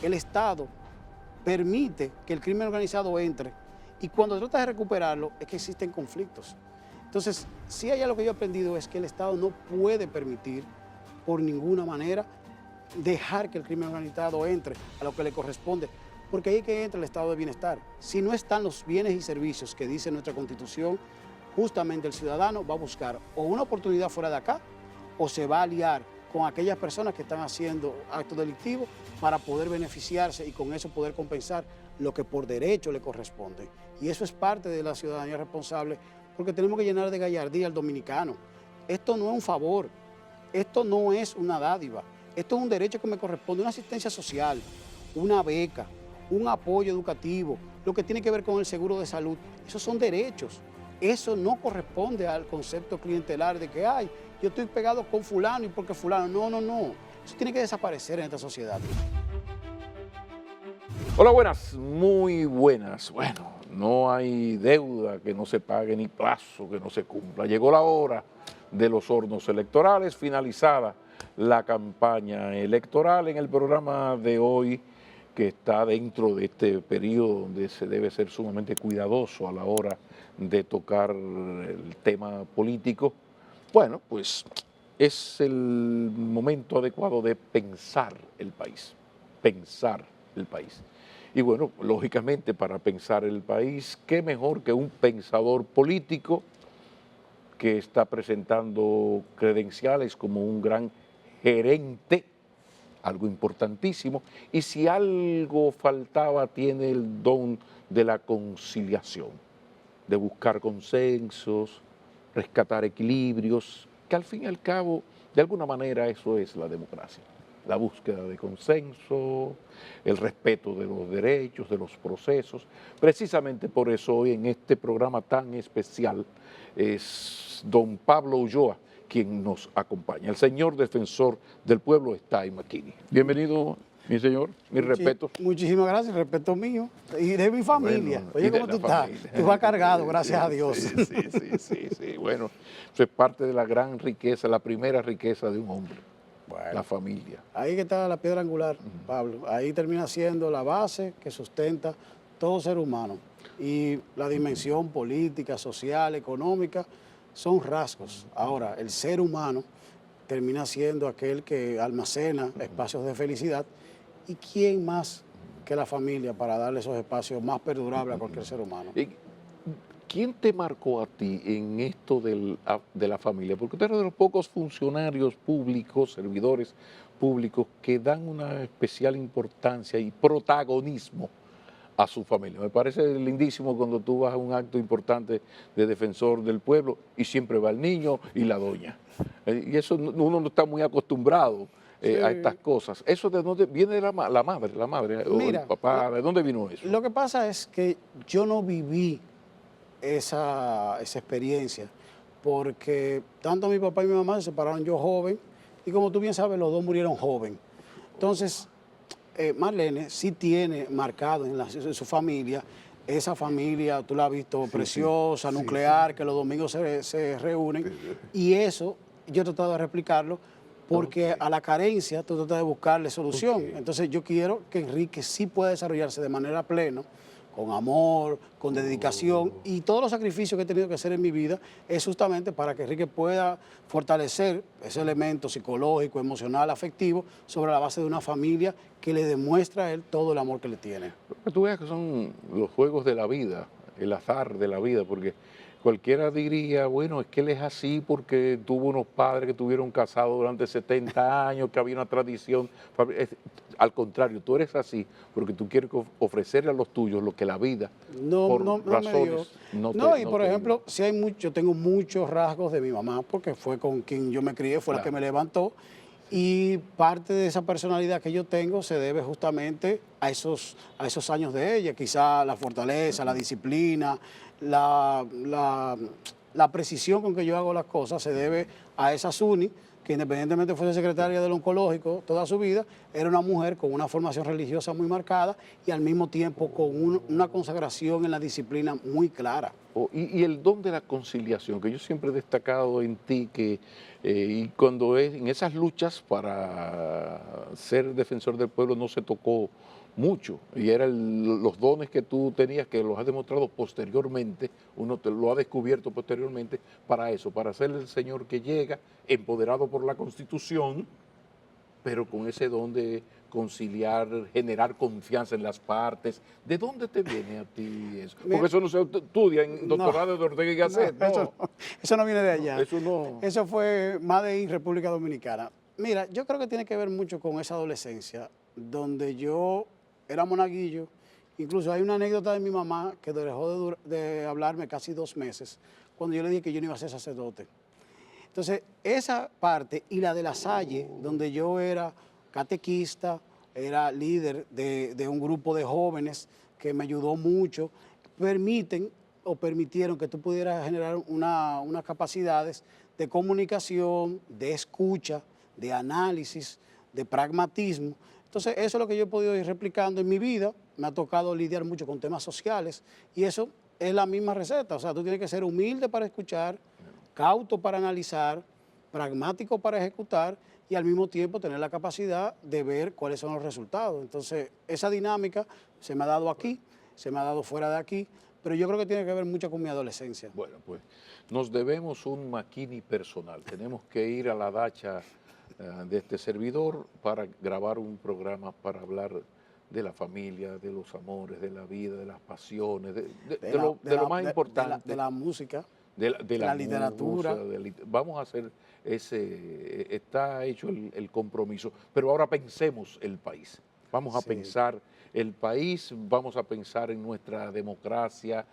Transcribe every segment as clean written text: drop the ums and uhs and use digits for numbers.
el Estado permite que el crimen organizado entre y cuando trata de recuperarlo es que existen conflictos. Entonces, sí hay algo que yo he aprendido es que el Estado no puede permitir por ninguna manera dejar que el crimen organizado entre a lo que le corresponde, porque ahí es que entra el estado de bienestar. Si no están los bienes y servicios que dice nuestra Constitución, justamente el ciudadano va a buscar o una oportunidad fuera de acá o se va a aliar con aquellas personas que están haciendo actos delictivos para poder beneficiarse y con eso poder compensar lo que por derecho le corresponde. Y eso es parte de la ciudadanía responsable, porque tenemos que llenar de gallardía al dominicano. Esto no es un favor, esto no es una dádiva, esto es un derecho que me corresponde, una asistencia social, una beca, un apoyo educativo, lo que tiene que ver con el seguro de salud. Esos son derechos. Eso no corresponde al concepto clientelar de que, ay, yo estoy pegado con fulano y porque fulano. No, no, no. Eso tiene que desaparecer en esta sociedad. Hola, buenas, muy buenas. Bueno, no hay deuda que no se pague ni plazo que no se cumpla. Llegó la hora de los hornos electorales, finalizada la campaña electoral. En el programa de hoy, que está dentro de este periodo donde se debe ser sumamente cuidadoso a la hora de tocar el tema político, bueno, pues es el momento adecuado de pensar el país, Y bueno, lógicamente para pensar el país, ¿qué mejor que un pensador político que está presentando credenciales como un gran gerente, algo importantísimo, y si algo faltaba, tiene el don de la conciliación, de buscar consensos, rescatar equilibrios, que al fin y al cabo, de alguna manera, eso es la democracia. La búsqueda de consenso, el respeto de los derechos, de los procesos. Precisamente por eso hoy en este programa tan especial es don Pablo Ulloa quien nos acompaña. El señor defensor del pueblo está en McKinney. Bienvenido, mi señor, mi respeto. Muchísimas gracias, respeto mío y de mi familia. Bueno, oye, ¿cómo tú estás? Tú vas cargado, gracias a Dios. Sí. Bueno, eso es parte de la gran riqueza, la primera riqueza de un hombre, bueno, la familia. Ahí que está la piedra angular, Pablo. Ahí termina siendo la base que sustenta todo ser humano. Y la dimensión política, social, económica, son rasgos. Ahora, el ser humano termina siendo aquel que almacena espacios de felicidad. ¿Y quién más que la familia para darle esos espacios más perdurables a cualquier ser humano? ¿Quién te marcó a ti en esto de la familia? Porque tú eres de los pocos funcionarios públicos, servidores públicos, que dan una especial importancia y protagonismo a su familia. Me parece lindísimo cuando tú vas a un acto importante de defensor del pueblo y siempre va el niño y la doña. Y eso uno no está muy acostumbrado a estas cosas. ¿Eso de dónde viene la madre Mira, o el papá? ¿De dónde vino eso? Lo que pasa es que yo no viví esa experiencia porque tanto mi papá y mi mamá se separaron yo joven y como tú bien sabes, los dos murieron joven. Entonces, Marlene sí tiene marcado en su familia, esa familia, tú la has visto, preciosa, nuclear, que los domingos se reúnen, y eso yo he tratado de replicarlo porque a la carencia tú tratas de buscarle solución. Entonces yo quiero que Enrique sí pueda desarrollarse de manera plena, con amor, con dedicación, y todos los sacrificios que he tenido que hacer en mi vida es justamente para que Enrique pueda fortalecer ese elemento psicológico, emocional, afectivo, sobre la base de una familia que le demuestra a él todo el amor que le tiene. Pero tú veas que son los juegos de la vida, el azar de la vida, porque cualquiera diría, bueno, es que él es así porque tuvo unos padres que estuvieron casados durante 70 años, que había una tradición. Al contrario, tú eres así porque tú quieres ofrecerle a los tuyos lo que la vida, por razones, por ejemplo, si hay yo tengo muchos rasgos de mi mamá porque fue con quien yo me crié, fue la que me levantó. Y parte de esa personalidad que yo tengo se debe justamente a esos años de ella, quizá la fortaleza, la disciplina, la precisión con que yo hago las cosas se debe a esa Suni, que independientemente fuese secretaria del oncológico toda su vida, era una mujer con una formación religiosa muy marcada y al mismo tiempo con una consagración en la disciplina muy clara. Y el don de la conciliación, que yo siempre he destacado en ti, que y cuando es en esas luchas para ser defensor del pueblo no se tocó mucho, y eran los dones que tú tenías, que los has demostrado posteriormente, uno te lo ha descubierto posteriormente, para eso, para ser el señor que llega, empoderado por la Constitución, pero con ese don de conciliar, generar confianza en las partes. ¿De dónde te viene a ti eso? Porque eso no se estudia en doctorado de Ortega y Gasset. No, eso no viene de allá. Eso no. Eso fue más de República Dominicana. Mira, yo creo que tiene que ver mucho con esa adolescencia, donde yo era monaguillo. Incluso hay una anécdota de mi mamá que dejó de hablarme casi 2 meses, cuando yo le dije que yo no iba a ser sacerdote. Entonces, esa parte y la de La Salle, donde yo era catequista, era líder de un grupo de jóvenes que me ayudó mucho, permitieron que tú pudieras generar unas capacidades de comunicación, de escucha, de análisis, de pragmatismo. Entonces, eso es lo que yo he podido ir replicando en mi vida. Me ha tocado lidiar mucho con temas sociales y eso es la misma receta. O sea, tú tienes que ser humilde para escuchar, cauto para analizar, pragmático para ejecutar y al mismo tiempo tener la capacidad de ver cuáles son los resultados. Entonces, esa dinámica se me ha dado aquí, se me ha dado fuera de aquí, pero yo creo que tiene que ver mucho con mi adolescencia. Bueno, pues nos debemos un maquini personal. Tenemos que ir a la dacha de este servidor para grabar un programa para hablar de la familia, de los amores, de la vida, de las pasiones, de lo más importante. De la música. De la literatura. Vamos a hacer está hecho el compromiso, pero ahora pensemos el país. Vamos a pensar el país, vamos a pensar en nuestra democracia,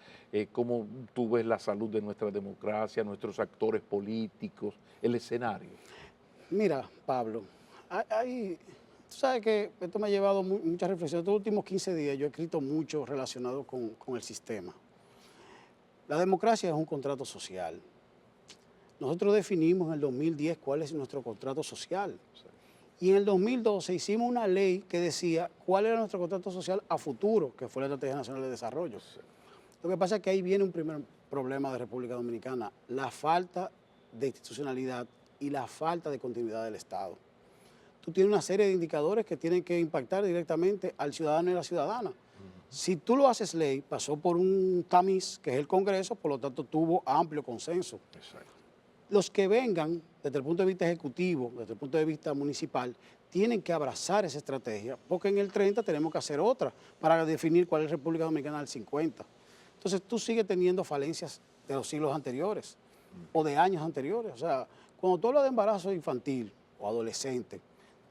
cómo tú ves la salud de nuestra democracia, nuestros actores políticos, el escenario. Mira, Pablo, tú sabes que esto me ha llevado muchas reflexiones. Estos últimos 15 días yo he escrito mucho relacionado con el sistema. La democracia es un contrato social. Nosotros definimos en el 2010 cuál es nuestro contrato social. Y en el 2012 hicimos una ley que decía cuál era nuestro contrato social a futuro, que fue la Estrategia Nacional de Desarrollo. Lo que pasa es que ahí viene un primer problema de República Dominicana, la falta de institucionalidad y la falta de continuidad del Estado. Tú tienes una serie de indicadores que tienen que impactar directamente al ciudadano y a la ciudadana. Si tú lo haces ley, pasó por un tamiz, que es el Congreso, por lo tanto tuvo amplio consenso. Exacto. Los que vengan, desde el punto de vista ejecutivo, desde el punto de vista municipal, tienen que abrazar esa estrategia, porque en el 30 tenemos que hacer otra para definir cuál es República Dominicana del 50. Entonces tú sigues teniendo falencias de los siglos anteriores o de años anteriores. O sea, cuando tú hablas de embarazo infantil o adolescente,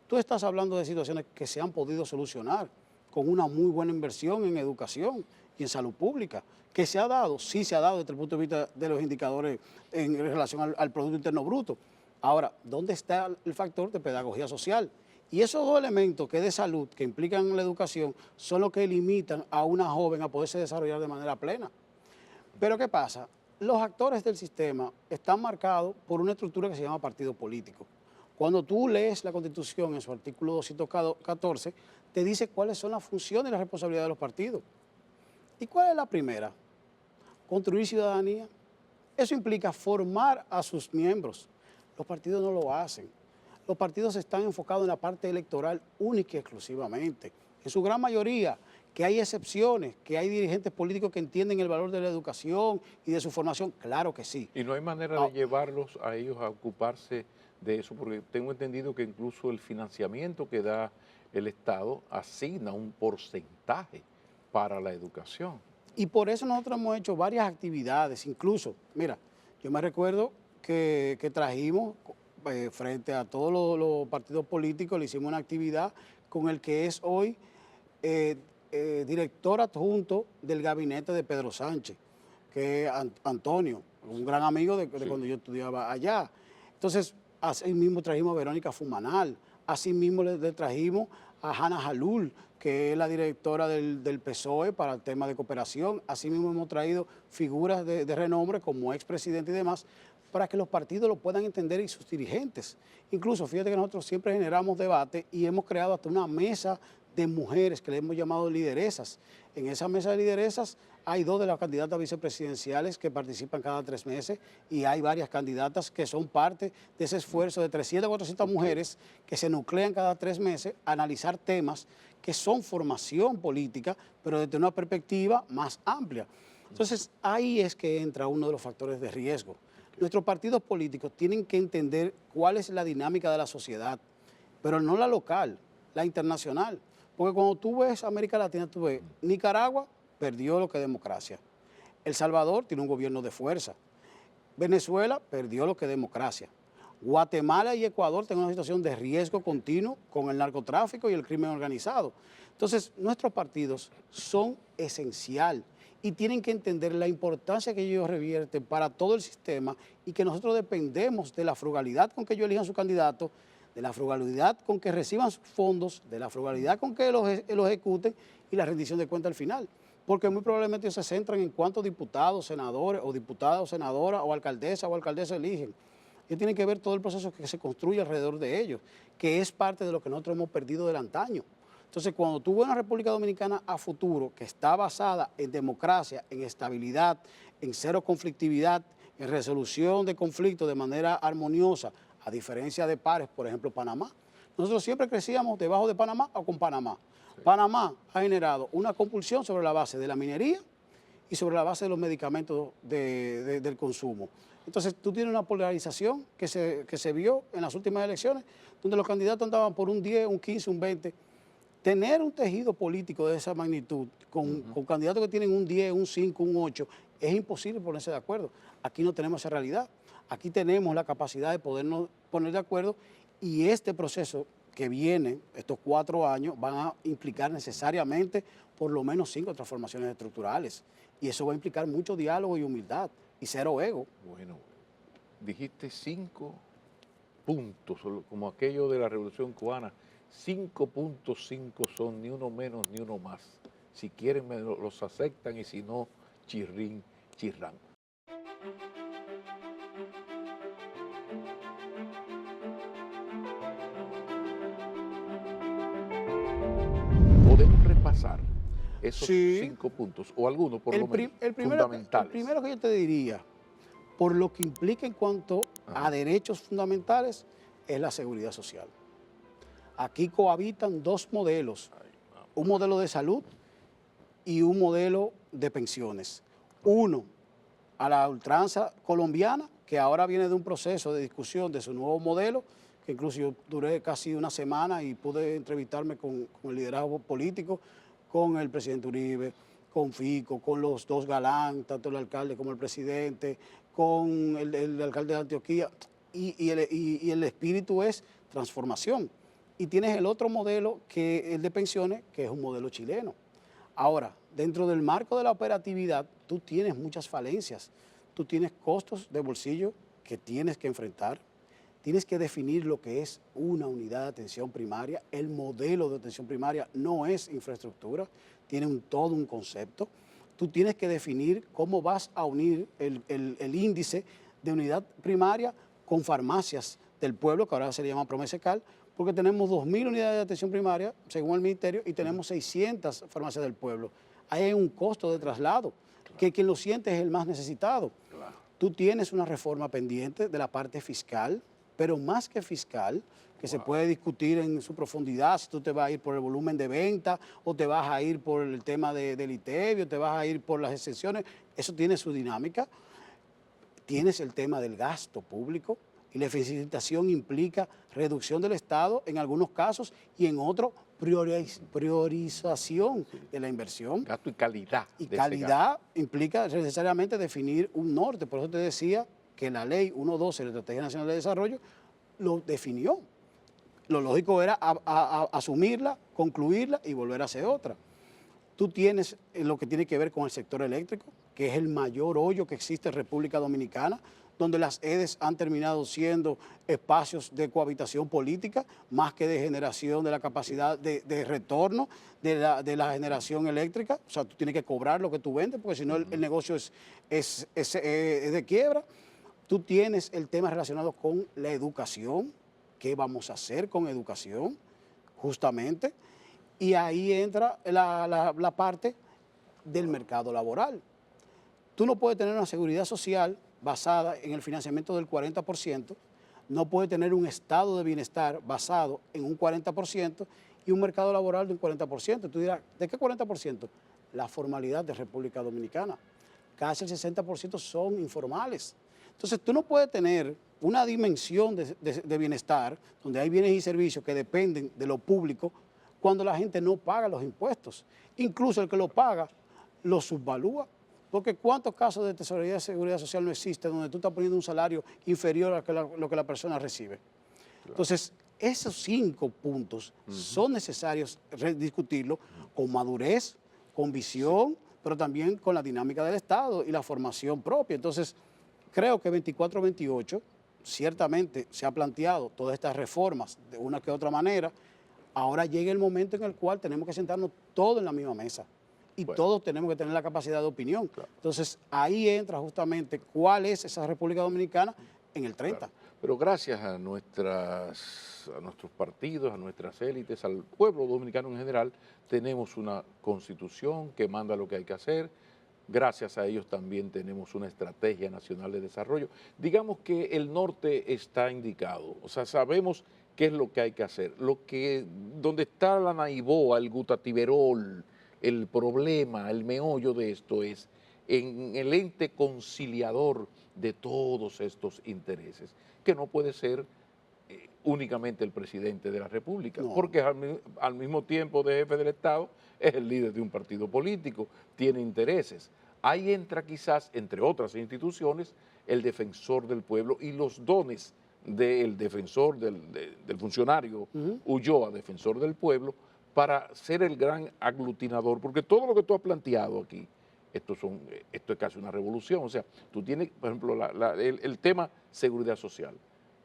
tú estás hablando de situaciones que se han podido solucionar con una muy buena inversión en educación y en salud pública, que se ha dado, sí se ha dado desde el punto de vista de los indicadores en relación al Producto Interno Bruto. Ahora, ¿dónde está el factor de pedagogía social? Y esos dos elementos que es de salud, que implican la educación, son los que limitan a una joven a poderse desarrollar de manera plena. Pero ¿qué pasa? Los actores del sistema están marcados por una estructura que se llama partido político. Cuando tú lees la Constitución en su artículo 214, te dice cuáles son las funciones y las responsabilidades de los partidos. ¿Y cuál es la primera? Construir ciudadanía. Eso implica formar a sus miembros. Los partidos no lo hacen. Los partidos están enfocados en la parte electoral única y exclusivamente. En su gran mayoría, que hay excepciones, que hay dirigentes políticos que entienden el valor de la educación y de su formación, claro que sí. Y no hay manera de llevarlos a ellos a ocuparse de eso, porque tengo entendido que incluso el financiamiento que da el Estado asigna un porcentaje para la educación. Y por eso nosotros hemos hecho varias actividades, incluso, mira, yo me recuerdo que trajimos frente a todos los partidos políticos, le hicimos una actividad con el que es hoy director adjunto del gabinete de Pedro Sánchez, que es Antonio, un gran amigo de cuando yo estudiaba allá. Entonces, así mismo trajimos a Verónica Fumanal, así mismo le trajimos a Hanna Jalul, que es la directora del PSOE para el tema de cooperación. Así mismo hemos traído figuras de renombre como expresidente y demás, para que los partidos lo puedan entender y sus dirigentes. Incluso, fíjate que nosotros siempre generamos debate y hemos creado hasta una mesa de mujeres que le hemos llamado lideresas. En esa mesa de lideresas hay 2 de las candidatas vicepresidenciales que participan cada 3 meses y hay varias candidatas que son parte de ese esfuerzo de 300 o 400 mujeres que se nuclean cada 3 meses a analizar temas que son formación política, pero desde una perspectiva más amplia. Entonces, ahí es que entra uno de los factores de riesgo. Nuestros partidos políticos tienen que entender cuál es la dinámica de la sociedad, pero no la local, la internacional. Porque cuando tú ves América Latina, tú ves Nicaragua perdió lo que es democracia. El Salvador tiene un gobierno de fuerza. Venezuela perdió lo que es democracia. Guatemala y Ecuador tienen una situación de riesgo continuo con el narcotráfico y el crimen organizado. Entonces, nuestros partidos son esencial y tienen que entender la importancia que ellos revierten para todo el sistema y que nosotros dependemos de la frugalidad con que ellos elijan su candidato, de la frugalidad con que reciban sus fondos, de la frugalidad con que lo ejecuten y la rendición de cuentas al final. Porque muy probablemente ellos se centran en cuántos diputados, senadores, o diputadas, o senadoras, o alcaldesa eligen. Ellos tienen que ver todo el proceso que se construye alrededor de ellos, que es parte de lo que nosotros hemos perdido del antaño. Entonces, cuando tú ves una República Dominicana a futuro que está basada en democracia, en estabilidad, en cero conflictividad, en resolución de conflictos de manera armoniosa, a diferencia de pares, por ejemplo, Panamá. Nosotros siempre crecíamos debajo de Panamá o con Panamá. Sí. Panamá ha generado una compulsión sobre la base de la minería y sobre la base de los medicamentos del consumo. Entonces, tú tienes una polarización que se vio en las últimas elecciones, donde los candidatos andaban por un 10, un 15, un 20. Tener un tejido político de esa magnitud, con candidatos que tienen un 10, un 5, un 8, es imposible ponerse de acuerdo. Aquí no tenemos esa realidad. Aquí tenemos la capacidad de podernos poner de acuerdo y este proceso que viene, estos 4 años, van a implicar necesariamente por lo menos 5 transformaciones estructurales. Y eso va a implicar mucho diálogo y humildad y cero ego. Bueno, dijiste 5 puntos, como aquello de la Revolución Cubana. 5.5 son, ni uno menos ni uno más. Si quieren los aceptan y si no, chirrín, chirrán. ¿Podemos repasar esos 5 puntos o algunos por lo menos fundamentales? El primero que yo te diría, por lo que implica en cuanto a derechos fundamentales, es la seguridad social. Aquí cohabitan 2 modelos, un modelo de salud y un modelo de pensiones. Uno, a la ultranza colombiana, que ahora viene de un proceso de discusión de su nuevo modelo, que incluso yo duré casi una semana y pude entrevistarme con el liderazgo político, con el presidente Uribe, con Fico, con los 2 Galán, tanto el alcalde como el presidente, con el alcalde de Antioquía, y el espíritu es transformación. Y tienes el otro modelo, que es el de pensiones, que es un modelo chileno. Ahora, dentro del marco de la operatividad, tú tienes muchas falencias. Tú tienes costos de bolsillo que tienes que enfrentar. Tienes que definir lo que es una unidad de atención primaria. El modelo de atención primaria no es infraestructura, tiene todo un concepto. Tú tienes que definir cómo vas a unir el índice de unidad primaria con farmacias del pueblo, que ahora se le llama Promesecal, porque tenemos 2.000 unidades de atención primaria, según el Ministerio, y tenemos 600 farmacias del pueblo. Ahí hay un costo de traslado, que quien lo siente es el más necesitado. Claro. Tú tienes una reforma pendiente de la parte fiscal, pero más que fiscal, que se puede discutir en su profundidad, si tú te vas a ir por el volumen de venta, o te vas a ir por el tema del ITEVI, o te vas a ir por las exenciones, eso tiene su dinámica. Tienes el tema del gasto público, y la eficientización implica reducción del Estado en algunos casos y en otros priorización de la inversión. Gasto y calidad. Y calidad implica necesariamente definir un norte. Por eso te decía que la ley 1.12 de la Estrategia Nacional de Desarrollo lo definió. Lo lógico era asumirla, concluirla y volver a hacer otra. Tú tienes lo que tiene que ver con el sector eléctrico, que es el mayor hoyo que existe en República Dominicana, donde las EDES han terminado siendo espacios de cohabitación política, más que de generación de la capacidad de retorno de la generación eléctrica. O sea, tú tienes que cobrar lo que tú vendes, porque si no el negocio es de quiebra. Tú tienes el tema relacionado con la educación. ¿Qué vamos a hacer con educación? Justamente. Y ahí entra la parte del mercado laboral. Tú no puedes tener una seguridad social basada en el financiamiento del 40%, no puedes tener un estado de bienestar basado en un 40% y un mercado laboral de un 40%. Tú dirás, ¿de qué 40%? La formalidad de República Dominicana. Casi el 60% son informales. Entonces, tú no puedes tener una dimensión de bienestar donde hay bienes y servicios que dependen de lo público cuando la gente no paga los impuestos. Incluso el que lo paga lo subvalúa. Porque ¿cuántos casos de tesorería de seguridad social no existen donde tú estás poniendo un salario inferior a lo que la persona recibe? Claro. Entonces, esos 5 puntos son necesarios discutirlo con madurez, con visión, pero también con la dinámica del Estado y la formación propia. Entonces, creo que 24-28 ciertamente se ha planteado todas estas reformas de una que otra manera. Ahora llega el momento en el cual tenemos que sentarnos todos en la misma mesa. Y bueno, todos tenemos que tener la capacidad de opinión. Claro. Entonces, ahí entra justamente cuál es esa República Dominicana en el 30. Claro. Pero gracias a nuestros partidos, a nuestras élites, al pueblo dominicano en general, tenemos una constitución que manda lo que hay que hacer. Gracias a ellos también tenemos una estrategia nacional de desarrollo. Digamos que el norte está indicado, o sea, sabemos qué es lo que hay que hacer. Donde está la naiboa, el gutatiberol, el problema, el meollo de esto es en el ente conciliador de todos estos intereses, que no puede ser únicamente el presidente de la República, no, porque al mismo tiempo de jefe del Estado es el líder de un partido político, tiene intereses. Ahí entra quizás, entre otras instituciones, el defensor del pueblo y los dones del defensor, del funcionario Ulloa, defensor del pueblo, para ser el gran aglutinador, porque todo lo que tú has planteado aquí, esto es casi una revolución. O sea, tú tienes, por ejemplo, el tema seguridad social.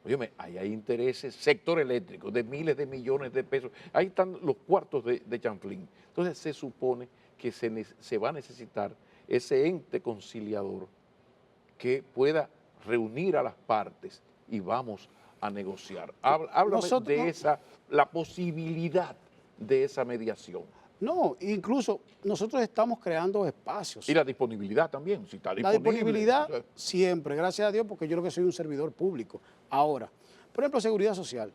Óyeme, ahí hay intereses, sector eléctrico, de miles de millones de pesos. Ahí están los cuartos de chanflín. Entonces se supone que se va a necesitar ese ente conciliador que pueda reunir a las partes y vamos a negociar. Háblame de la posibilidad de esa mediación. No, incluso nosotros estamos creando espacios. Y la disponibilidad también, si está disponible. La disponibilidad siempre, gracias a Dios, porque yo creo que soy un servidor público. Ahora, por ejemplo, seguridad social.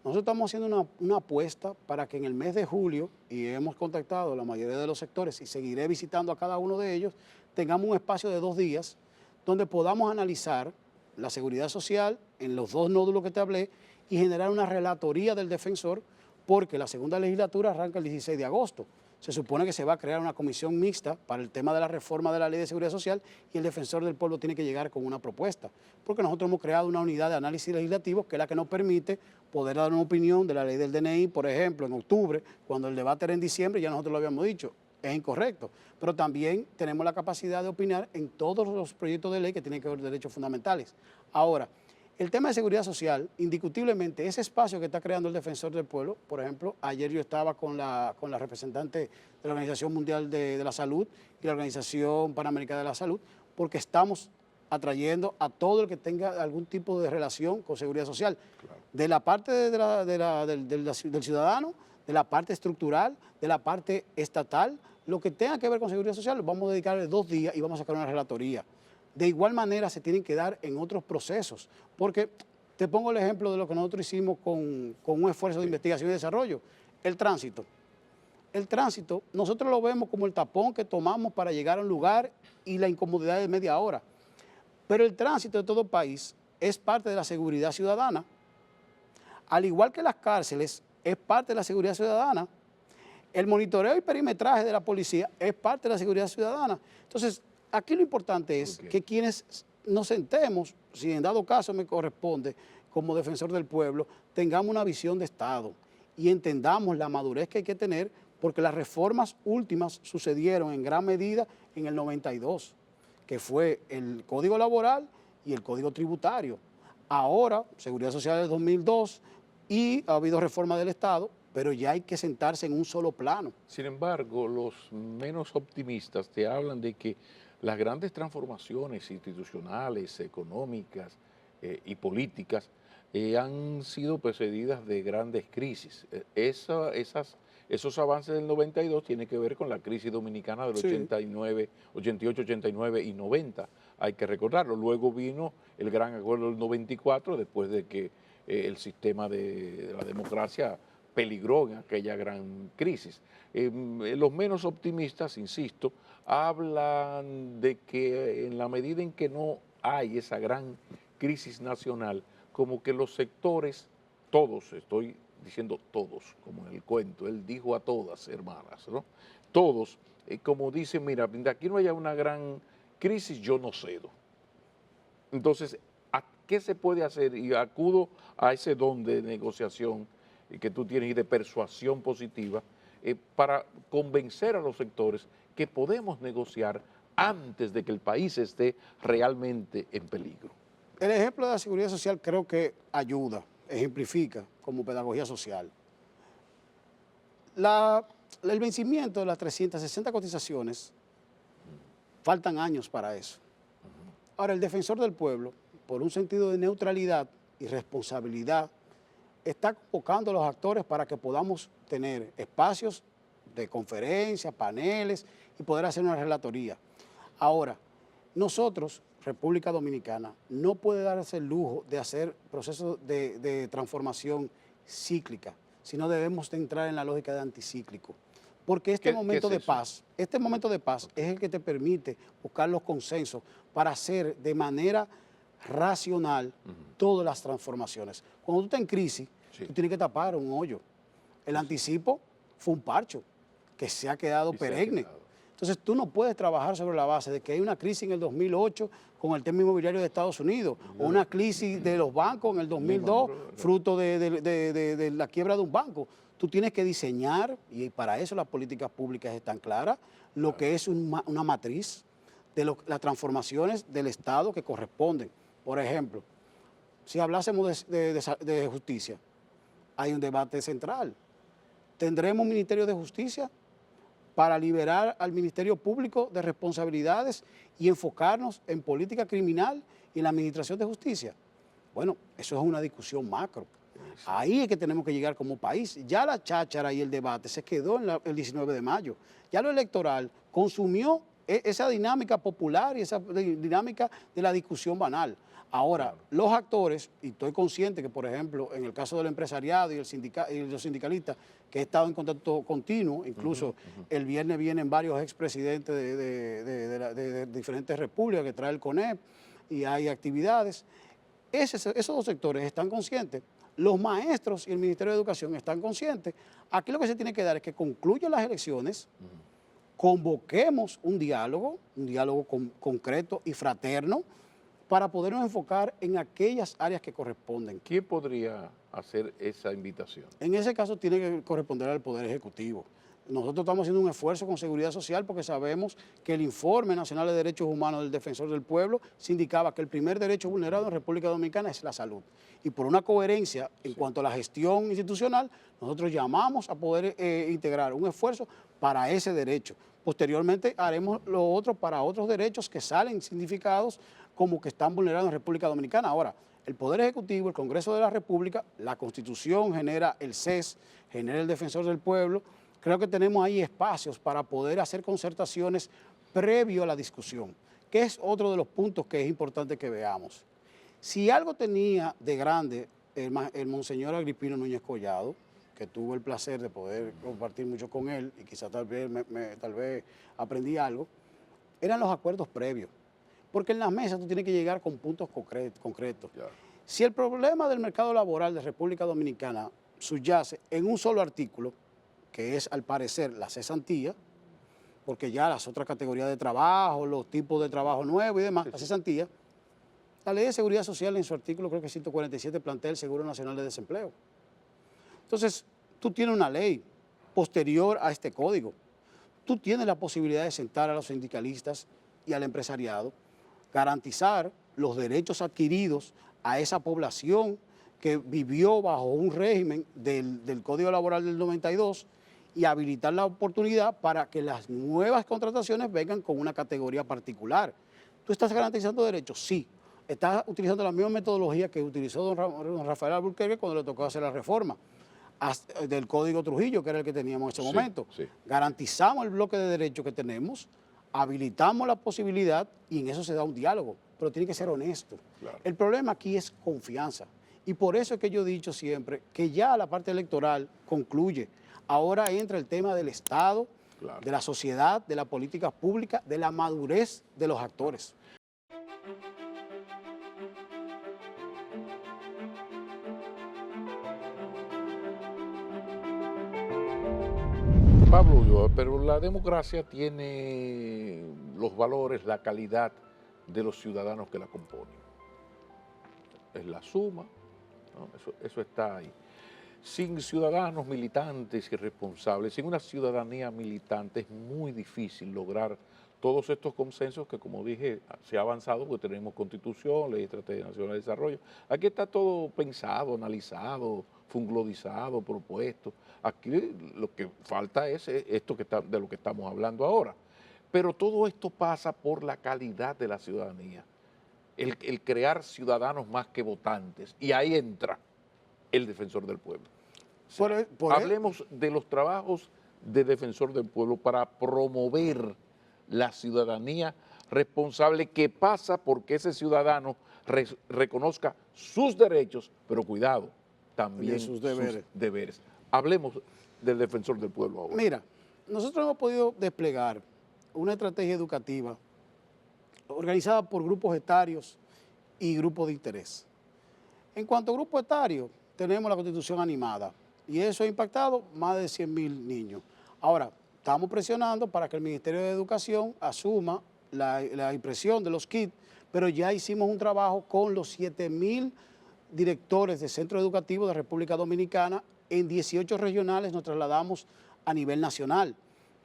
Nosotros estamos haciendo una apuesta para que en el mes de julio, y hemos contactado a la mayoría de los sectores y seguiré visitando a cada uno de ellos, tengamos un espacio de 2 días donde podamos analizar la seguridad social en los 2 nódulos que te hablé y generar una relatoría del defensor, porque la segunda legislatura arranca el 16 de agosto. Se supone que se va a crear una comisión mixta para el tema de la reforma de la Ley de Seguridad Social y el defensor del pueblo tiene que llegar con una propuesta. Porque nosotros hemos creado una unidad de análisis legislativo que es la que nos permite poder dar una opinión de la ley del DNI, por ejemplo, en octubre, cuando el debate era en diciembre, ya nosotros lo habíamos dicho, es incorrecto. Pero también tenemos la capacidad de opinar en todos los proyectos de ley que tienen que ver con derechos fundamentales. Ahora, el tema de seguridad social, indiscutiblemente, ese espacio que está creando el defensor del pueblo, por ejemplo, ayer yo estaba con la representante de la Organización Mundial de la Salud y la Organización Panamericana de la Salud, porque estamos atrayendo a todo el que tenga algún tipo de relación con seguridad social, claro, de la parte del ciudadano, de la parte estructural, de la parte estatal, lo que tenga que ver con seguridad social, vamos a dedicarle 2 días y vamos a sacar una relatoría. De igual manera se tienen que dar en otros procesos, porque te pongo el ejemplo de lo que nosotros hicimos con un esfuerzo de investigación y desarrollo, el tránsito. El tránsito, nosotros lo vemos como el tapón que tomamos para llegar a un lugar y la incomodidad de media hora, pero el tránsito de todo país es parte de la seguridad ciudadana, al igual que las cárceles es parte de la seguridad ciudadana. El monitoreo y perimetraje de la policía es parte de la seguridad ciudadana. Entonces, aquí lo importante es que quienes nos sentemos, si en dado caso me corresponde, como defensor del pueblo, tengamos una visión de Estado y entendamos la madurez que hay que tener, porque las reformas últimas sucedieron en gran medida en el 92, que fue el Código Laboral y el Código Tributario. Ahora, Seguridad Social del 2002 y ha habido reforma del Estado, pero ya hay que sentarse en un solo plano. Sin embargo, los menos optimistas te hablan de que las grandes transformaciones institucionales, económicas y políticas han sido precedidas de grandes crisis. Esos avances del 92 tienen que ver con la crisis dominicana del Sí. 89, 88, 89 y 90, hay que recordarlo. Luego vino el gran acuerdo del 94, después de que el sistema de la democracia peligró en aquella gran crisis. Los menos optimistas, insisto, hablan de que en la medida en que no hay esa gran crisis nacional, como que los sectores, todos, estoy diciendo todos, como en el cuento, él dijo a todas, hermanas, ¿no? Todos, como dicen, mira, de aquí no haya una gran crisis, yo no cedo. Entonces, ¿a qué se puede hacer? Y acudo a ese don de negociación que tú tienes y de persuasión positiva para convencer a los sectores que podemos negociar antes de que el país esté realmente en peligro. El ejemplo de la seguridad social creo que ayuda, ejemplifica como pedagogía social. El vencimiento de las 360 cotizaciones, faltan años para eso. Ahora, el defensor del pueblo, por un sentido de neutralidad y responsabilidad, está convocando a los actores para que podamos tener espacios de conferencias, paneles y poder hacer una relatoría. Ahora, nosotros, República Dominicana, no puede darse el lujo de hacer procesos de transformación cíclica, sino debemos de entrar en la lógica de anticíclico. Porque este momento de paz es el que te permite buscar los consensos para hacer de manera racional todas las transformaciones. Cuando tú estás en crisis, tú tienes que tapar un hoyo. El anticipo fue un parcho que se ha quedado perenne. Entonces tú no puedes trabajar sobre la base de que hay una crisis en el 2008 con el tema inmobiliario de Estados Unidos o una crisis de los bancos en el 2002 fruto de la quiebra de un banco. Tú tienes que diseñar, y para eso las políticas públicas están claras, lo que es una matriz de las transformaciones del Estado que corresponden. Por ejemplo, si hablásemos de justicia, hay un debate central. ¿Tendremos un Ministerio de Justicia para liberar al Ministerio Público de responsabilidades y enfocarnos en política criminal y en la administración de justicia? Bueno, eso es una discusión macro. Ahí es que tenemos que llegar como país. Ya la cháchara y el debate se quedó el 19 de mayo. Ya lo electoral consumió esa dinámica popular y esa dinámica de la discusión banal. Ahora, los actores, y estoy consciente que, por ejemplo, en el caso del empresariado y los sindicalistas, que he estado en contacto continuo, incluso el viernes vienen varios expresidentes de diferentes repúblicas que trae el CONEP y hay actividades, esos dos sectores están conscientes. Los maestros y el Ministerio de Educación están conscientes. Aquí lo que se tiene que dar es que concluyan las elecciones, convoquemos un diálogo concreto y fraterno, para podernos enfocar en aquellas áreas que corresponden. ¿Quién podría hacer esa invitación? En ese caso tiene que corresponder al Poder Ejecutivo. Nosotros estamos haciendo un esfuerzo con Seguridad Social porque sabemos que el Informe Nacional de Derechos Humanos del Defensor del Pueblo se indicaba que el primer derecho vulnerado en República Dominicana es la salud. Y por una coherencia en cuanto a la gestión institucional, nosotros llamamos a poder integrar un esfuerzo para ese derecho. Posteriormente haremos lo otro para otros derechos que salen significados como que están vulnerados en República Dominicana. Ahora, el Poder Ejecutivo, el Congreso de la República, la Constitución genera el CES, genera el Defensor del Pueblo. Creo que tenemos ahí espacios para poder hacer concertaciones previo a la discusión, que es otro de los puntos que es importante que veamos. Si algo tenía de grande el Monseñor Agripino Núñez Collado, que tuve el placer de poder compartir mucho con él y quizá tal vez aprendí algo, eran los acuerdos previos. Porque en las mesas tú tienes que llegar con puntos concretos. Claro. Si el problema del mercado laboral de República Dominicana subyace en un solo artículo, que es al parecer la cesantía, porque ya las otras categorías de trabajo, los tipos de trabajo nuevos y demás, la cesantía, la Ley de Seguridad Social en su artículo, creo que 147, plantea el Seguro Nacional de Desempleo. Entonces, tú tienes una ley posterior a este código. Tú tienes la posibilidad de sentar a los sindicalistas y al empresariado, garantizar los derechos adquiridos a esa población que vivió bajo un régimen del Código Laboral del 92 y habilitar la oportunidad para que las nuevas contrataciones vengan con una categoría particular. ¿Tú estás garantizando derechos? Sí. Estás utilizando la misma metodología que utilizó don Rafael Alburquerque cuando le tocó hacer la reforma. del Código Trujillo, que era el que teníamos en ese Sí, momento. sí. Garantizamos el bloque de derechos que tenemos, habilitamos la posibilidad y en eso se da un diálogo, pero tiene que ser honesto. Claro. El problema aquí es confianza. Y por eso es que yo he dicho siempre que ya la parte electoral concluye. Ahora entra el tema del Estado, Claro. de la sociedad, de la política pública, de la madurez de los actores. Pablo, pero la democracia tiene los valores, la calidad de los ciudadanos que la componen. Es la suma, ¿no? Eso está ahí. Sin ciudadanos militantes y responsables, sin una ciudadanía militante, es muy difícil lograr todos estos consensos que, como dije, se ha avanzado porque tenemos constitución, ley de estrategia nacional de desarrollo. Aquí está todo pensado, analizado, funglodizado, propuesto. Aquí lo que falta es esto de lo que estamos hablando ahora. Pero todo esto pasa por la calidad de la ciudadanía, el crear ciudadanos más que votantes. Y ahí entra el defensor del pueblo. O sea, hablemos de los trabajos de defensor del pueblo para promover la ciudadanía responsable, que pasa porque ese ciudadano reconozca sus derechos, pero cuidado, también sus deberes. Hablemos del defensor del pueblo ahora. Mira, nosotros hemos podido desplegar una estrategia educativa organizada por grupos etarios y grupos de interés. En cuanto a grupo etario, tenemos la Constitución animada y eso ha impactado más de 100,000 niños. Ahora, estamos presionando para que el Ministerio de Educación asuma la impresión de los kits, pero ya hicimos un trabajo con los 7,000 directores de centros educativos de República Dominicana. En 18 regionales nos trasladamos a nivel nacional.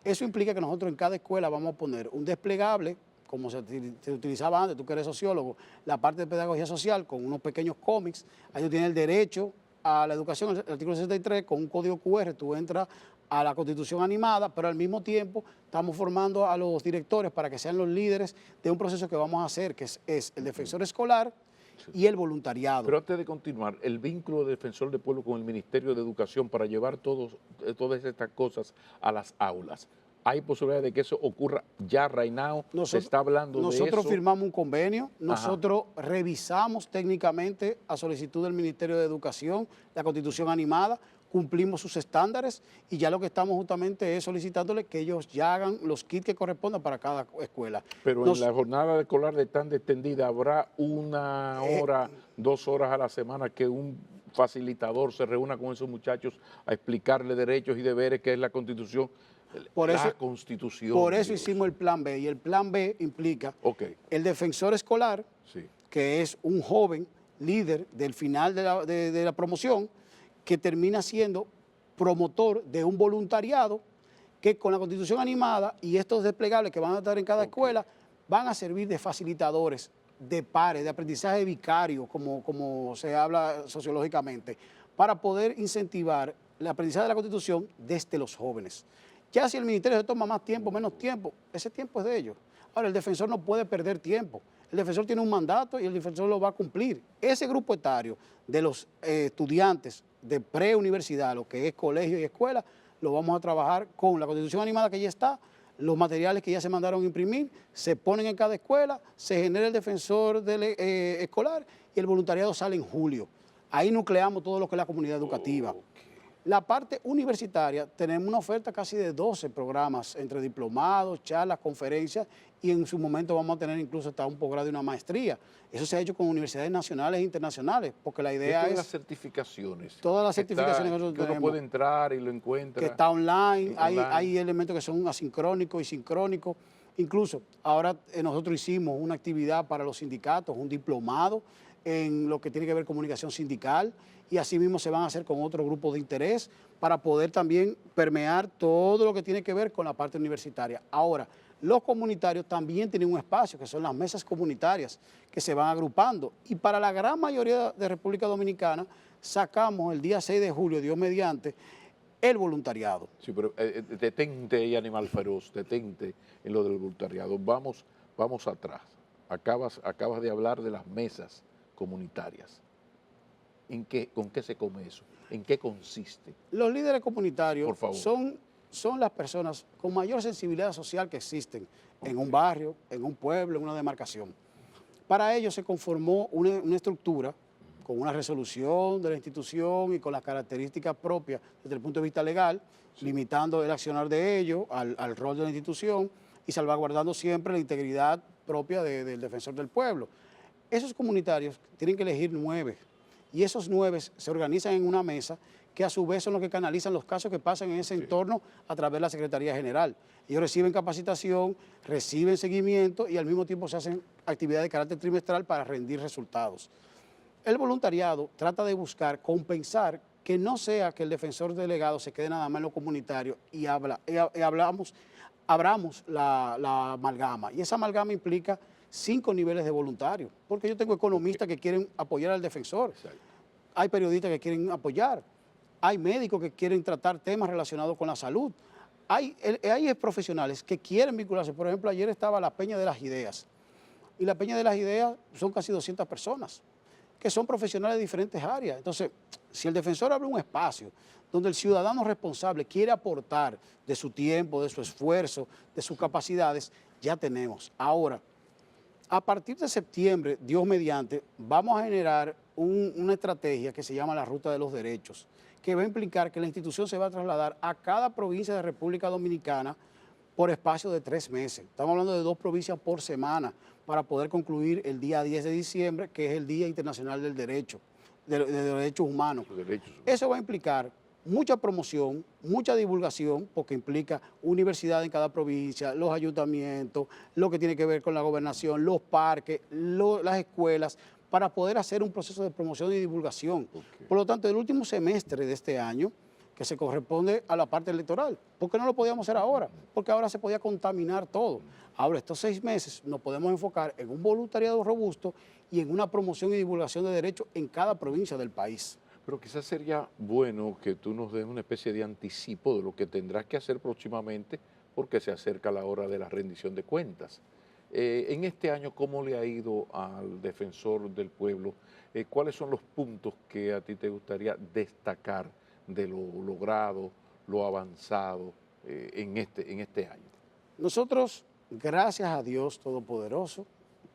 Eso implica que nosotros en cada escuela vamos a poner un desplegable, como se utilizaba antes, tú que eres sociólogo, la parte de pedagogía social con unos pequeños cómics. Ahí tú tienes el derecho a la educación, el artículo 63, con un código QR, tú entras a la Constitución animada, pero al mismo tiempo estamos formando a los directores para que sean los líderes de un proceso que vamos a hacer, que es el defensor escolar y el voluntariado. Pero antes de continuar, el vínculo de defensor del pueblo con el Ministerio de Educación para llevar todas estas cosas a las aulas. ¿Hay posibilidad de que eso ocurra ya right now? ¿Se está hablando de eso? Nosotros firmamos un convenio, nosotros revisamos técnicamente a solicitud del Ministerio de Educación la Constitución animada, cumplimos sus estándares y ya lo que estamos justamente es solicitándole que ellos ya hagan los kits que correspondan para cada escuela. Pero en la jornada escolar de tan extendida, ¿habrá una hora, 2 horas a la semana que un facilitador se reúna con esos muchachos a explicarle derechos y deberes, que es la Constitución? Constitución. Por eso hicimos el plan B, y el plan B implica el defensor escolar, que es un joven líder del final de la promoción, que termina siendo promotor de un voluntariado que con la Constitución animada y estos desplegables que van a estar en cada escuela van a servir de facilitadores, de pares, de aprendizaje vicario, como se habla sociológicamente, para poder incentivar el aprendizaje de la Constitución desde los jóvenes. Ya si el ministerio se toma más tiempo, menos tiempo, ese tiempo es de ellos. Ahora, el defensor no puede perder tiempo. El defensor tiene un mandato y el defensor lo va a cumplir. Ese grupo etario de los estudiantes de preuniversidad, lo que es colegio y escuela, lo vamos a trabajar con la Constitución animada que ya está, los materiales que ya se mandaron a imprimir, se ponen en cada escuela, se genera el defensor escolar y el voluntariado sale en julio. Ahí nucleamos todo lo que es la comunidad educativa. La parte universitaria, tenemos una oferta casi de 12 programas entre diplomados, charlas, conferencias y en su momento vamos a tener incluso hasta un posgrado y una maestría. Eso se ha hecho con universidades nacionales e internacionales, porque la idea es... las certificaciones. Todas las certificaciones que nosotros tenemos. Uno puede entrar y lo encuentra. Que está online, hay elementos que son asincrónicos y sincrónicos. Incluso ahora nosotros hicimos una actividad para los sindicatos, un diplomado en lo que tiene que ver comunicación sindical, y así mismo se van a hacer con otro grupo de interés para poder también permear todo lo que tiene que ver con la parte universitaria. Ahora, los comunitarios también tienen un espacio, que son las mesas comunitarias, que se van agrupando. Y para la gran mayoría de República Dominicana, sacamos el día 6 de julio, Dios mediante, el voluntariado. Sí, pero detente ahí, animal feroz, detente en lo del voluntariado. Vamos atrás. Acabas de hablar de las mesas comunitarias. ¿Con qué se come eso? ¿En qué consiste? Los líderes comunitarios Por favor. son las personas con mayor sensibilidad social que existen en un barrio, en un pueblo, en una demarcación. Para ello se conformó una estructura con una resolución de la institución y con las características propias desde el punto de vista legal, limitando el accionar de ellos al rol de la institución y salvaguardando siempre la integridad propia del defensor del pueblo. Esos comunitarios tienen que elegir 9 y esos 9 se organizan en una mesa que a su vez son los que canalizan los casos que pasan en ese entorno a través de la Secretaría General. Ellos reciben capacitación, reciben seguimiento y al mismo tiempo se hacen actividades de carácter trimestral para rendir resultados. El voluntariado trata de buscar compensar que no sea que el defensor delegado se quede nada más en lo comunitario y abramos la amalgama. Y esa amalgama implica 5 niveles de voluntarios, porque yo tengo economistas que quieren apoyar al defensor, hay periodistas que quieren apoyar, hay médicos que quieren tratar temas relacionados con la salud, hay profesionales que quieren vincularse. Por ejemplo, ayer estaba la Peña de las Ideas, y la Peña de las Ideas son casi 200 personas, que son profesionales de diferentes áreas. Entonces, si el defensor abre un espacio donde el ciudadano responsable quiere aportar de su tiempo, de su esfuerzo, de sus capacidades, ya tenemos. Ahora, a partir de septiembre, Dios mediante, vamos a generar una estrategia que se llama la Ruta de los Derechos, que va a implicar que la institución se va a trasladar a cada provincia de República Dominicana por espacio de 3 meses. Estamos hablando de 2 provincias por semana para poder concluir el día 10 de diciembre, que es el Día Internacional del Derecho, de Derechos Humanos. Eso va a implicar mucha promoción, mucha divulgación, porque implica universidad en cada provincia, los ayuntamientos, lo que tiene que ver con la gobernación, los parques, las escuelas, para poder hacer un proceso de promoción y divulgación. Por lo tanto, el último semestre de este año, que se corresponde a la parte electoral, ¿por qué no lo podíamos hacer ahora? Porque ahora se podía contaminar todo. Ahora, estos 6 meses nos podemos enfocar en un voluntariado robusto y en una promoción y divulgación de derechos en cada provincia del país. Pero quizás sería bueno que tú nos des una especie de anticipo de lo que tendrás que hacer próximamente, porque se acerca la hora de la rendición de cuentas. En este año, ¿cómo le ha ido al defensor del pueblo? ¿Cuáles son los puntos que a ti te gustaría destacar de lo logrado, lo avanzado en este año? Nosotros, gracias a Dios Todopoderoso,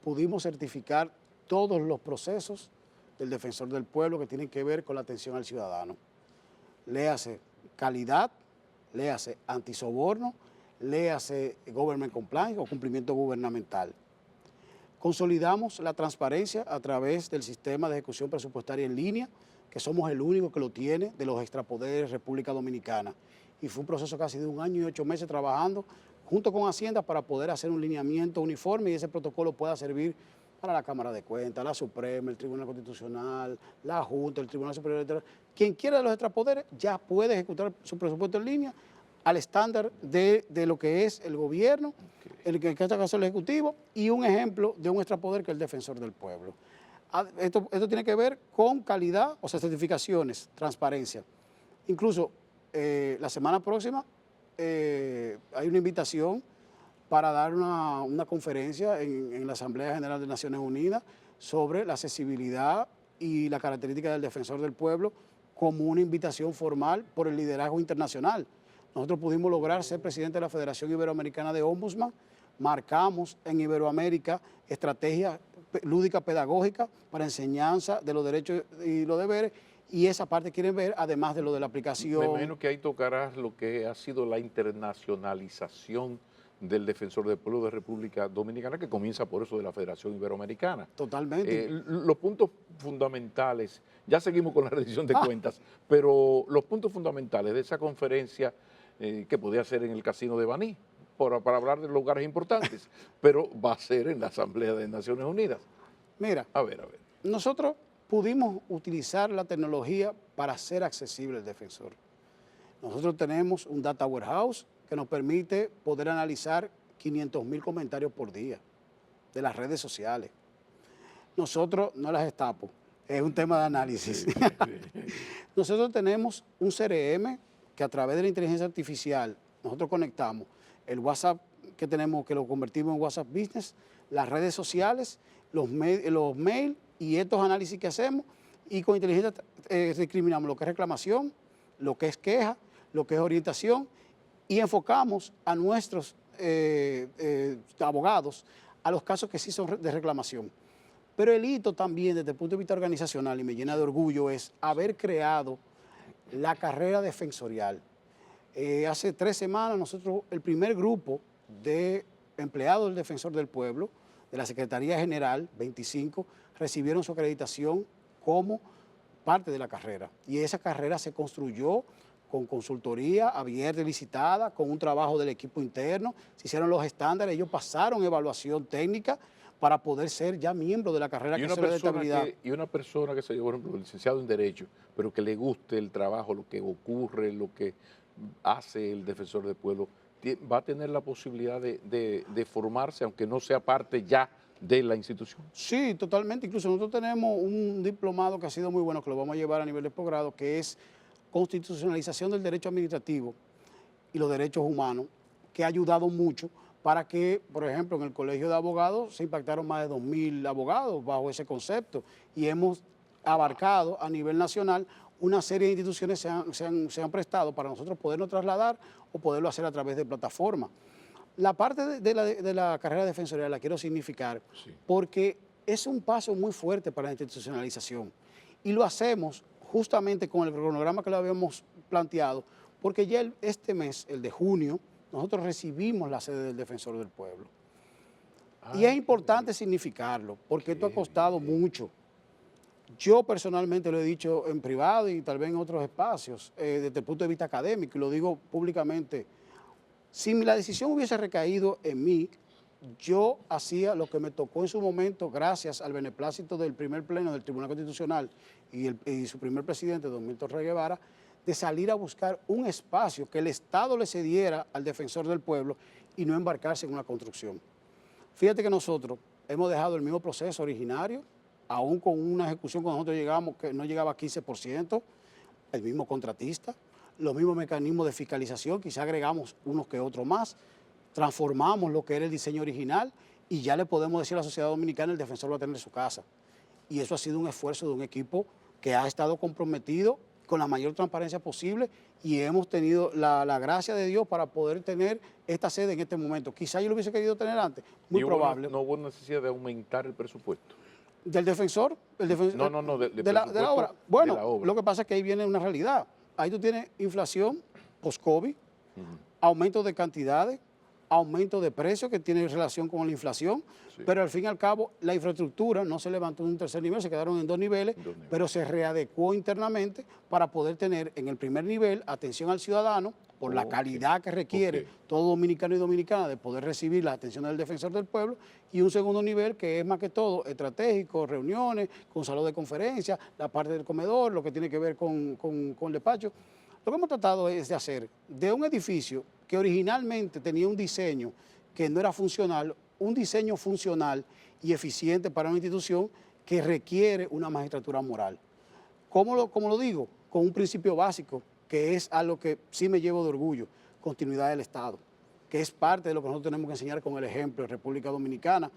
pudimos certificar todos los procesos del defensor del pueblo que tienen que ver con la atención al ciudadano. Léase calidad, léase antisoborno, léase government compliance o cumplimiento gubernamental. Consolidamos la transparencia a través del sistema de ejecución presupuestaria en línea, que somos el único que lo tiene de los extrapoderes República Dominicana. Y fue un proceso casi de 1 año y 8 meses trabajando junto con Hacienda para poder hacer un lineamiento uniforme y ese protocolo pueda servir para la Cámara de Cuentas, la Suprema, el Tribunal Constitucional, la Junta, el Tribunal Superior Electoral. Quien quiera de los extrapoderes ya puede ejecutar su presupuesto en línea al estándar de lo que es el gobierno, en este caso el Ejecutivo, y un ejemplo de un extrapoder que es el defensor del pueblo. Esto tiene que ver con calidad, o sea, certificaciones, transparencia. Incluso la semana próxima hay una invitación para dar una conferencia en la Asamblea General de Naciones Unidas sobre la accesibilidad y la característica del defensor del pueblo como una invitación formal por el liderazgo internacional. Nosotros pudimos lograr ser presidente de la Federación Iberoamericana de Ombudsman, marcamos en Iberoamérica estrategias lúdicas pedagógicas para enseñanza de los derechos y los deberes, y esa parte quieren ver, además de lo de la aplicación. Me imagino que ahí tocarás lo que ha sido la internacionalización del defensor del pueblo de República Dominicana, que comienza por eso de la Federación Iberoamericana. Totalmente. Los puntos fundamentales, ya seguimos con la rendición de cuentas, pero los puntos fundamentales de esa conferencia que podía ser en el Casino de Baní, para hablar de lugares importantes, pero va a ser en la Asamblea de Naciones Unidas. Mira, a ver. Nosotros pudimos utilizar la tecnología para hacer accesible el defensor. Nosotros tenemos un data warehouse que nos permite poder analizar 500.000 comentarios por día de las redes sociales. Nosotros no las destapo, es un tema de análisis. Nosotros tenemos un CRM que a través de la inteligencia artificial nosotros conectamos el WhatsApp que tenemos, que lo convertimos en WhatsApp Business, las redes sociales, los mails y estos análisis que hacemos, y con inteligencia discriminamos lo que es reclamación, lo que es queja, lo que es orientación y enfocamos a nuestros abogados a los casos que sí son de reclamación. Pero el hito también desde el punto de vista organizacional, y me llena de orgullo, es haber creado la carrera defensorial. Hace 3 semanas nosotros, el primer grupo de empleados del Defensor del Pueblo, de la Secretaría General, 25, recibieron su acreditación como parte de la carrera. Y esa carrera se construyó con consultoría abierta y licitada, con un trabajo del equipo interno, se hicieron los estándares, ellos pasaron evaluación técnica para poder ser ya miembro de la carrera que se le da estabilidad. Y una persona que se por ejemplo, licenciado en Derecho, pero que le guste el trabajo, lo que ocurre, lo que hace el Defensor del Pueblo, va a tener la posibilidad de formarse, aunque no sea parte ya de la institución. Sí, totalmente. Incluso nosotros tenemos un diplomado que ha sido muy bueno, que lo vamos a llevar a nivel de posgrado, que es constitucionalización del derecho administrativo y los derechos humanos, que ha ayudado mucho para que, por ejemplo, en el Colegio de Abogados se impactaron más de 2.000 abogados bajo ese concepto y hemos abarcado a nivel nacional una serie de instituciones se han prestado para nosotros podernos trasladar o poderlo hacer a través de plataformas. La parte de la carrera defensorial la quiero significar porque es un paso muy fuerte para la institucionalización y lo hacemos justamente con el cronograma que lo habíamos planteado, porque ya este mes, el de junio, nosotros recibimos la sede del Defensor del Pueblo. Y es importante significarlo, porque esto ha costado mucho. Yo personalmente lo he dicho en privado y tal vez en otros espacios, desde el punto de vista académico, y lo digo públicamente, si la decisión hubiese recaído en mí, yo hacía lo que me tocó en su momento, gracias al beneplácito del primer pleno del Tribunal Constitucional y su primer presidente, don Milton Rey Guevara, de salir a buscar un espacio que el Estado le cediera al Defensor del Pueblo y no embarcarse en una construcción. Fíjate que nosotros hemos dejado el mismo proceso originario, aún con una ejecución cuando nosotros llegamos que no llegaba a 15%, el mismo contratista, los mismos mecanismos de fiscalización, quizá agregamos unos que otros más, transformamos lo que era el diseño original y ya le podemos decir a la sociedad dominicana el defensor va a tener su casa. Y eso ha sido un esfuerzo de un equipo que ha estado comprometido con la mayor transparencia posible y hemos tenido la gracia de Dios para poder tener esta sede en este momento. Quizá yo lo hubiese querido tener antes, muy probable. ¿No hubo necesidad de aumentar el presupuesto? ¿Del defensor? No, de la obra. Bueno, lo que pasa es que ahí viene una realidad. Ahí tú tienes inflación post-COVID, aumento de cantidades, aumento de precios que tiene relación con la inflación, pero al fin y al cabo la infraestructura no se levantó en un tercer nivel, se quedaron en 2 niveles, pero se readecuó internamente para poder tener en el primer nivel atención al ciudadano por la calidad que requiere todo dominicano y dominicana de poder recibir la atención del Defensor del Pueblo, y un segundo nivel que es más que todo estratégico, reuniones, con salón de conferencias, la parte del comedor, lo que tiene que ver con el despacho. Lo que hemos tratado es de hacer de un edificio que originalmente tenía un diseño que no era funcional, un diseño funcional y eficiente para una institución que requiere una magistratura moral. ¿Cómo lo digo? Con un principio básico, que es algo que sí me llevo de orgullo, continuidad del Estado, que es parte de lo que nosotros tenemos que enseñar con el ejemplo de República Dominicana.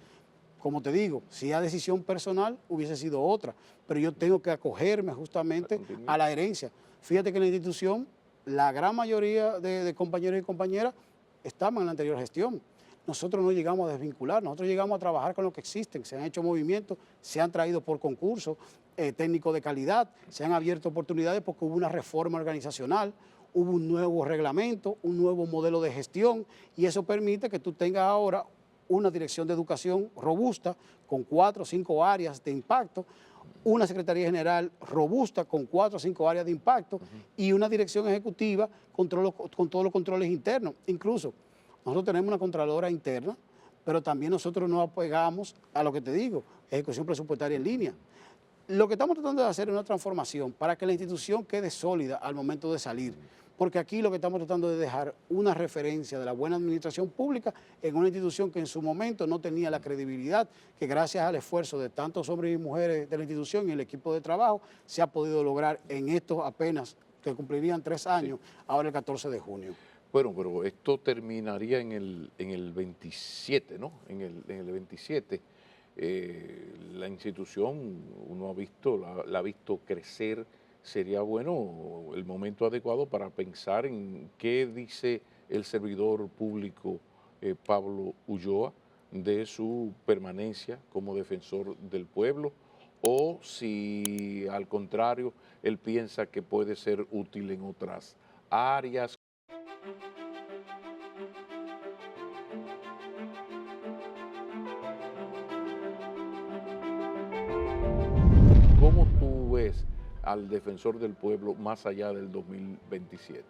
Como te digo, si a decisión personal hubiese sido otra, pero yo tengo que acogerme justamente a la herencia. Fíjate que en la institución la gran mayoría de compañeros y compañeras estaban en la anterior gestión. Nosotros no llegamos a desvincular, nosotros llegamos a trabajar con lo que existen. Se han hecho movimientos, se han traído por concursos técnicos de calidad, se han abierto oportunidades porque hubo una reforma organizacional, hubo un nuevo reglamento, un nuevo modelo de gestión y eso permite que tú tengas ahora una dirección de educación robusta con 4 o 5 áreas de impacto, una Secretaría General robusta con 4 o 5 áreas de impacto y una dirección ejecutiva con todos los controles internos. Incluso nosotros tenemos una Contralora interna, pero también nosotros nos apegamos a lo que te digo, ejecución presupuestaria en línea. Lo que estamos tratando de hacer es una transformación para que la institución quede sólida al momento de salir, porque aquí lo que estamos tratando de dejar una referencia de la buena administración pública en una institución que en su momento no tenía la credibilidad, que gracias al esfuerzo de tantos hombres y mujeres de la institución y el equipo de trabajo se ha podido lograr en estos apenas, que cumplirían 3 años, ahora el 14 de junio. Bueno, pero esto terminaría en el 27, ¿no? En el 27. la institución, uno ha visto, la ha visto crecer. Sería bueno el momento adecuado para pensar en qué dice el servidor público Pablo Ulloa de su permanencia como defensor del pueblo, o si al contrario él piensa que puede ser útil en otras áreas. ¿Cómo tú ves al defensor del pueblo más allá del 2027?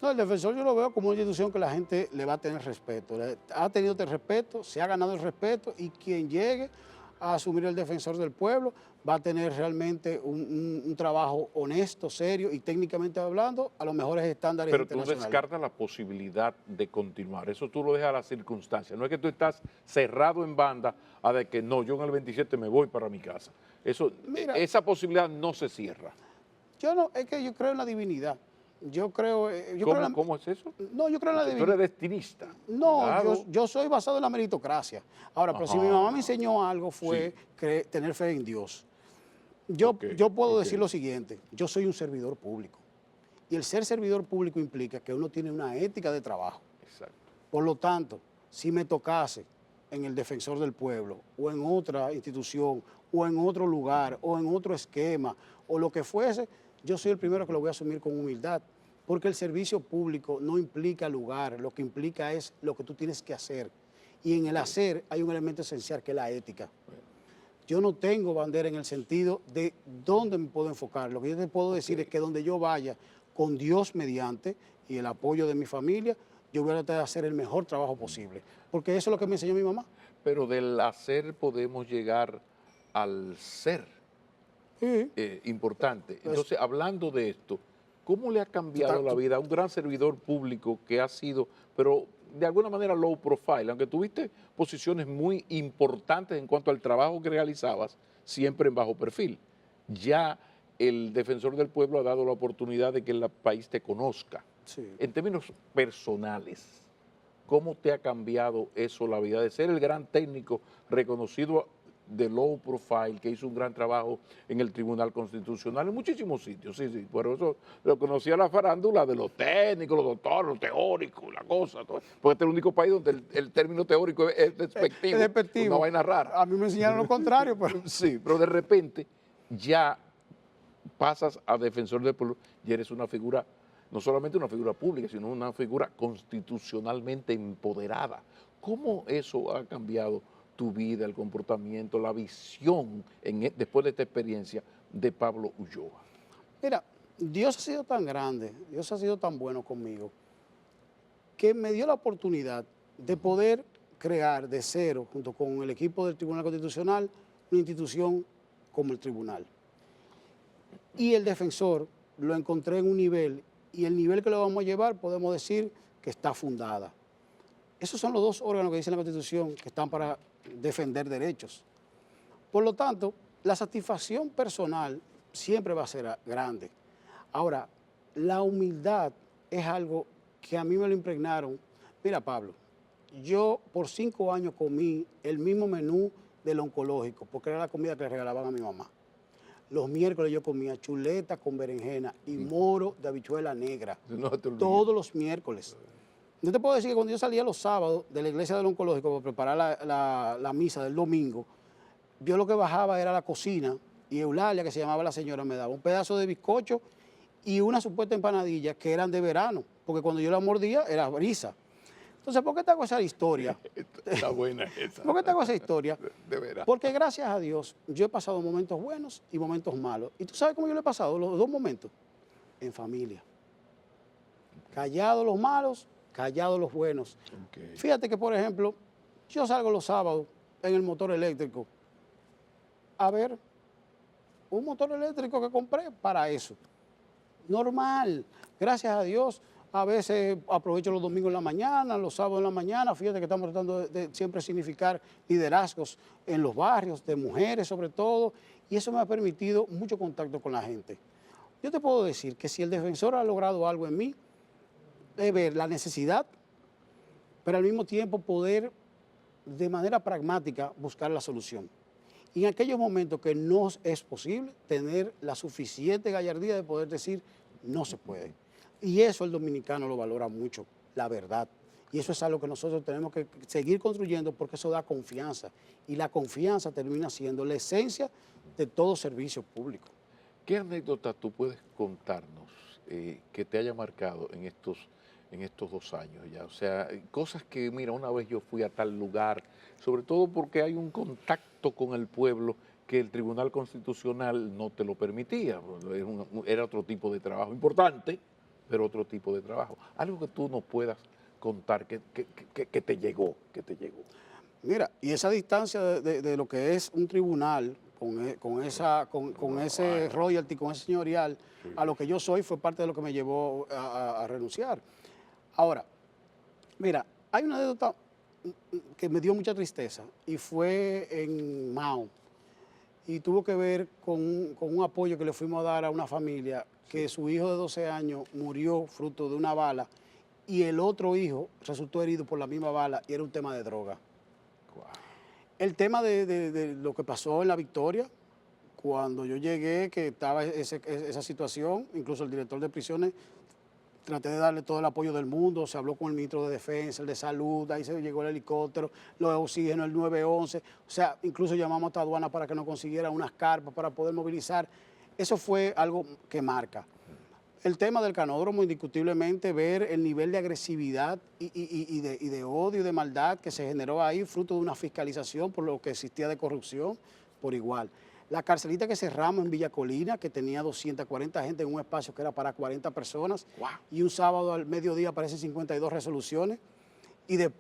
No, el defensor yo lo veo como una institución que la gente le va a tener respeto. Ha tenido el respeto, se ha ganado el respeto, y quien llegue a asumir el defensor del pueblo va a tener realmente un trabajo honesto, serio y técnicamente hablando a los mejores estándares Pero tú internacionales. descartas la posibilidad de continuar. Eso tú lo dejas a las circunstancias. No es que tú estás cerrado en banda a de que no, yo en el 27 me voy para mi casa. Eso, Mira, esa posibilidad no se cierra. yo no, es que yo creo en la divinidad. Yo creo, yo creo en la, ¿Cómo es eso? no, yo creo en la Tú divinidad. eres destinista. No, Cuidado. yo soy basado en la meritocracia. Ahora, pero si mi Ajá. mamá me enseñó algo fue tener fe en Dios. Yo puedo decir lo siguiente, yo soy un servidor público. Y el ser servidor público implica que uno tiene una ética de trabajo. Exacto. Por lo tanto, si me tocase en el defensor del pueblo, o en otra institución, o en otro lugar, o en otro esquema, o lo que fuese, yo soy el primero que lo voy a asumir con humildad, porque el servicio público no implica lugar, lo que implica es lo que tú tienes que hacer. Y en el hacer hay un elemento esencial que es la ética. Yo no tengo bandera en el sentido de dónde me puedo enfocar. Lo que yo te puedo decir es que donde yo vaya, con Dios mediante y el apoyo de mi familia, yo voy a tratar de hacer el mejor trabajo posible. Porque eso es lo que me enseñó mi mamá. Pero del hacer podemos llegar al ser. Sí. Importante. Entonces, hablando de esto, ¿cómo le ha cambiado la vida a un gran servidor público que ha sido, pero de alguna manera low profile, aunque tuviste posiciones muy importantes en cuanto al trabajo que realizabas, siempre en bajo perfil? Ya el defensor del pueblo ha dado la oportunidad de que el país te conozca. Sí. En términos personales, ¿cómo te ha cambiado eso la vida de ser el gran técnico reconocido de low profile, que hizo un gran trabajo en el Tribunal Constitucional, en muchísimos sitios? Sí, por eso lo conocía la farándula de los técnicos, los doctores, los teóricos, la cosa, todo. Porque este es el único país donde el término teórico es despectivo, Es despectivo. una vaina rara. A mí me enseñaron lo contrario, pero... Sí, pero de repente ya pasas a defensor del pueblo y eres una figura, no solamente una figura pública, sino una figura constitucionalmente empoderada. ¿Cómo eso ha cambiado tu vida, el comportamiento, la visión después de esta experiencia de Pablo Ulloa? Mira, Dios ha sido tan grande, Dios ha sido tan bueno conmigo, que me dio la oportunidad de poder crear de cero, junto con el equipo del Tribunal Constitucional, una institución como el Tribunal. Y el defensor lo encontré en un nivel, y el nivel que lo vamos a llevar podemos decir que está fundada. Esos son los dos órganos que dice la Constitución que están para defender derechos. Por lo tanto, la satisfacción personal siempre va a ser grande. Ahora, la humildad es algo que a mí me lo impregnaron. Mira, Pablo, yo por 5 años comí el mismo menú del oncológico, porque era la comida que le regalaban a mi mamá. Los miércoles yo comía chuleta con berenjena y moro de habichuela negra. No te olvides. Todos los miércoles. Yo te puedo decir que cuando yo salía los sábados de la iglesia del oncológico para preparar la misa del domingo, yo lo que bajaba era la cocina, y Eulalia, que se llamaba la señora, me daba un pedazo de bizcocho y una supuesta empanadilla que eran de verano, porque cuando yo la mordía era brisa. Entonces, ¿por qué te hago esa historia? Está buena esa. ¿Por qué te hago esa historia? De veras. Porque gracias a Dios yo he pasado momentos buenos y momentos malos. ¿Y tú sabes cómo yo lo he pasado los dos momentos? En familia. Callados los malos, callados los buenos. Okay. Fíjate que, por ejemplo, yo salgo los sábados en el motor eléctrico a ver un motor eléctrico que compré para eso. Normal. Gracias a Dios. A veces aprovecho los domingos en la mañana, los sábados en la mañana. Fíjate que estamos tratando de siempre significar liderazgos en los barrios, de mujeres sobre todo, y eso me ha permitido mucho contacto con la gente. Yo te puedo decir que si el defensor ha logrado algo en mí, es ver la necesidad, pero al mismo tiempo poder de manera pragmática buscar la solución. Y en aquellos momentos que no es posible, tener la suficiente gallardía de poder decir, no se puede. Y eso el dominicano lo valora mucho, la verdad. Y eso es algo que nosotros tenemos que seguir construyendo porque eso da confianza. Y la confianza termina siendo la esencia de todo servicio público. ¿Qué anécdota tú puedes contarnos que te haya marcado en estos 2 años ya? O sea, cosas que, mira, una vez yo fui a tal lugar, sobre todo porque hay un contacto con el pueblo que el Tribunal Constitucional no te lo permitía. Era otro tipo de trabajo importante, pero otro tipo de trabajo. Algo que tú nos puedas contar que te llegó, Mira, y esa distancia de lo que es un tribunal con ese royalty, con ese señorial, a lo que yo soy, fue parte de lo que me llevó a renunciar. Ahora, mira, hay una anécdota que me dio mucha tristeza y fue en Mao. Y tuvo que ver con un apoyo que le fuimos a dar a una familia que su hijo de 12 años murió fruto de una bala y el otro hijo resultó herido por la misma bala y era un tema de droga. Wow. El tema de lo que pasó en La Victoria, cuando yo llegué, que estaba esa situación, incluso el director de prisiones, traté de darle todo el apoyo del mundo, se habló con el ministro de Defensa, el de Salud, ahí se llegó el helicóptero, los de oxígeno, el 911, o sea, incluso llamamos a aduana para que nos consiguieran unas carpas para poder movilizar. Eso fue algo que marca. El tema del canódromo, indiscutiblemente, ver el nivel de agresividad y de odio y de maldad que se generó ahí, fruto de una fiscalización por lo que existía de corrupción, por igual. La carcelita que cerramos en Villa Colina, que tenía 240 gente en un espacio que era para 40 personas, Wow. y un sábado al mediodía aparecen 52 resoluciones, ¿y de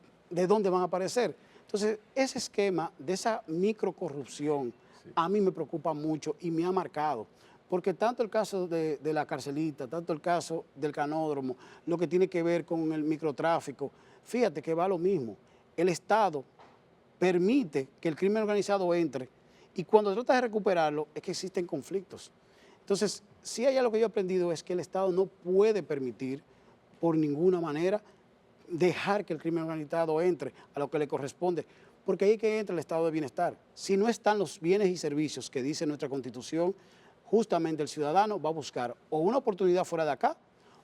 dónde van a aparecer? Entonces, ese esquema de esa microcorrupción a mí me preocupa mucho y me ha marcado. Porque tanto el caso de la carcelita, tanto el caso del canódromo, lo que tiene que ver con el microtráfico, fíjate que va lo mismo. El Estado permite que el crimen organizado entre y cuando trata de recuperarlo es que existen conflictos. Entonces, si hay algo que yo he aprendido es que el Estado no puede permitir por ninguna manera dejar que el crimen organizado entre a lo que le corresponde, porque ahí es que entra el estado de bienestar. Si no están los bienes y servicios que dice nuestra Constitución, justamente el ciudadano va a buscar o una oportunidad fuera de acá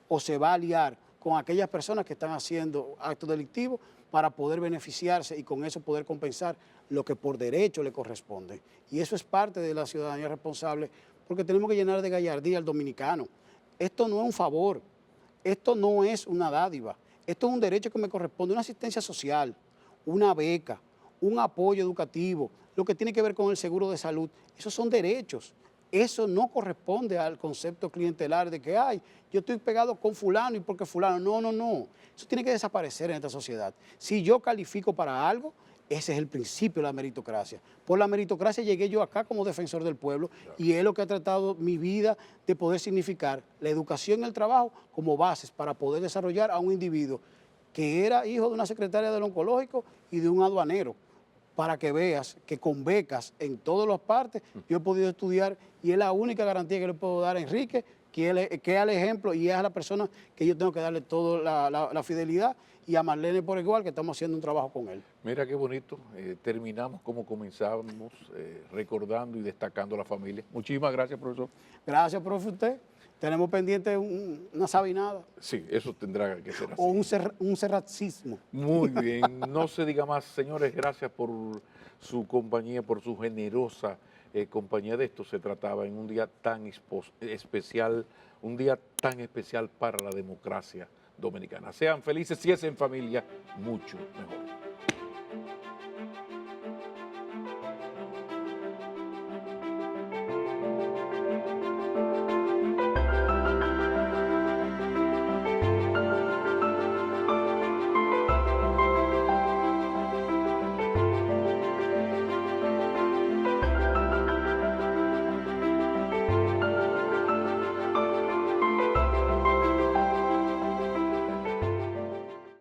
o se va a aliar con aquellas personas que están haciendo actos delictivos para poder beneficiarse y con eso poder compensar lo que por derecho le corresponde. Y eso es parte de la ciudadanía responsable porque tenemos que llenar de gallardía al dominicano. Esto no es un favor, esto no es una dádiva, esto es un derecho que me corresponde, una asistencia social, una beca, un apoyo educativo, lo que tiene que ver con el seguro de salud, esos son derechos. Eso no corresponde al concepto clientelar de que, ay, yo estoy pegado con fulano y porque fulano. No, no, no. Eso tiene que desaparecer en esta sociedad. Si yo califico para algo, ese es el principio de la meritocracia. Por la meritocracia llegué yo acá como defensor del pueblo y es lo que ha tratado mi vida de poder significar la educación y el trabajo como bases para poder desarrollar a un individuo que era hijo de una secretaria del oncológico y de un aduanero, para que veas que con becas en todas las partes yo he podido estudiar y es la única garantía que le puedo dar a Enrique, que es el ejemplo y es a la persona que yo tengo que darle toda la fidelidad, y a Marlene por igual, que estamos haciendo un trabajo con él. Mira qué bonito, terminamos como comenzamos, recordando y destacando a la familia. Muchísimas gracias, profesor. Gracias, profe, usted. Tenemos pendiente una sabinada. Sí, eso tendrá que ser así. O un serracismo. Muy bien, no se diga más, señores, gracias por su compañía, por su generosa compañía. De esto se trataba en un día tan especial, un día tan especial para la democracia dominicana. Sean felices, si es en familia, mucho mejor.